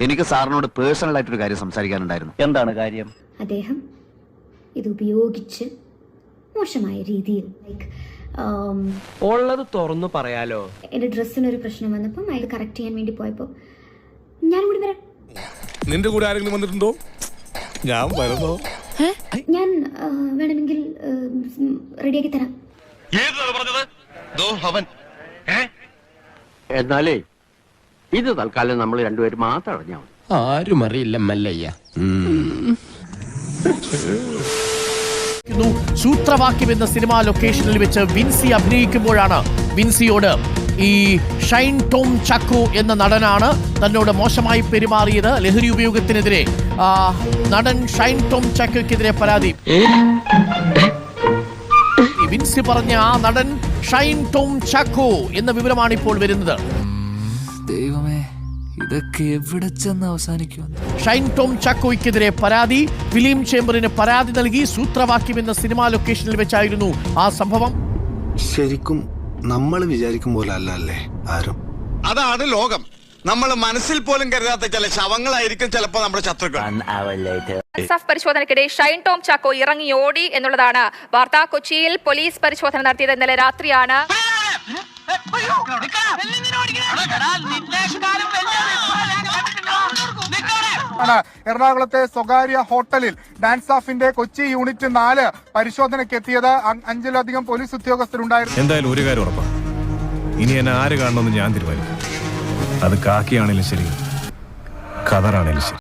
എനിക്ക് സാറിനോട് പേഴ്സണൽ ആയിട്ടൊരു കാര്യം സംസാരിക്കാനുണ്ടായിരുന്നു. എന്താണ് കാര്യം? അദ്ദേഹം ഇത് ഉപയോഗിച്ച് മോശമായ രീതിയിൽ ഉള്ളത് തുറന്നു പറയാലോ. എന്റെ ഡ്രസ്സിനൊരു പ്രശ്നം വന്നപ്പോൾ അത് കറക്റ്റ് ചെയ്യാൻ വേണ്ടി പോയപ്പോൾ ഞാൻ കൂടി വരാം. നിന്റെ കൂടെ ആരെങ്കിലും വന്നിട്ടുണ്ടോ? ഞാൻ വരുന്നോ? ഞാൻ വേണമെങ്കിൽ റെഡിയാക്കി തരാം. എന്നാലേ ഇത് തൽക്കാലം നമ്മൾ രണ്ടുപേരും മാത്രം അറിഞ്ഞാൽ മതി. ആരും അറിയില്ല മല്ലയ്യ. സൂത്രവാക്യം എന്ന സിനിമാ ലൊക്കേഷനിൽ വെച്ച് വിൻസി അഭിനയിക്കുമ്പോഴാണ് വിൻസിയോട് ഈ ഷൈൻ ടോം ചാക്കോ എന്ന നടനാണ് തന്നോട് മോശമായി പെരുമാറിയത്. ലഹരി ഉപയോഗത്തിനെതിരെ നടൻ ഷൈൻ ടോം ചാക്കോയ്ക്കെതിരെ പരാതി. വിൻസി പറഞ്ഞ ആ നടൻ ഷൈൻ ടോം ചാക്കോ എന്ന വിവരമാണ് ഇപ്പോൾ വരുന്നത്. ദൈവമേ, ഇതൊക്കെ എവിടെ ചെന്ന് അവസാനിക്കും? ഷൈൻ ടോം ചാക്കോയ്ക്കെതിരെ പരാതി. ഫിലിം ചേംബറിന് പരാതി നൽകി. സൂത്രവാക്യം എന്ന സിനിമാ ലൊക്കേഷനിൽ വെച്ചായിരുന്നു ആ സംഭവം. ശരിക്കും നമ്മൾ വിചാരിക്കും പോലെ അല്ലേ ആരും. അതാണ് ലോകം. നമ്മൾ മനസ്സിൽ പോലും കരുതാത്ത ചില ശവങ്ങളായിരിക്കും ചിലപ്പോ നമ്മുടെ ശത്രുക്കൾ. പരിശോധനയ്ക്കിടെ ഷൈൻ ടോം ചാക്കോ ഇറങ്ങിയോടി എന്നുള്ളതാണ് വാർത്ത. കൊച്ചിയിൽ പോലീസ് പരിശോധന നടത്തിയത് ഇന്നലെ രാത്രിയാണ്. എറണാകുളത്തെ സ്വകാര്യ ഹോട്ടലിൽ ഡാൻസ് ഓഫിന്റെ കൊച്ചി യൂണിറ്റ് 4 പരിശോധനയ്ക്ക് എത്തിയത് 5-ലധികം പോലീസ് ഉദ്യോഗസ്ഥരുണ്ടായിരുന്നു. എന്തായാലും ഒരു കാര്യം ഉറപ്പാ, ഇനി എന്നെ ആര് കാണണമെന്ന് ഞാൻ തീരുമാനിക്കും. അത് കാക്കിയാണേലും ശരി, ഖദറാണേലും ശരി.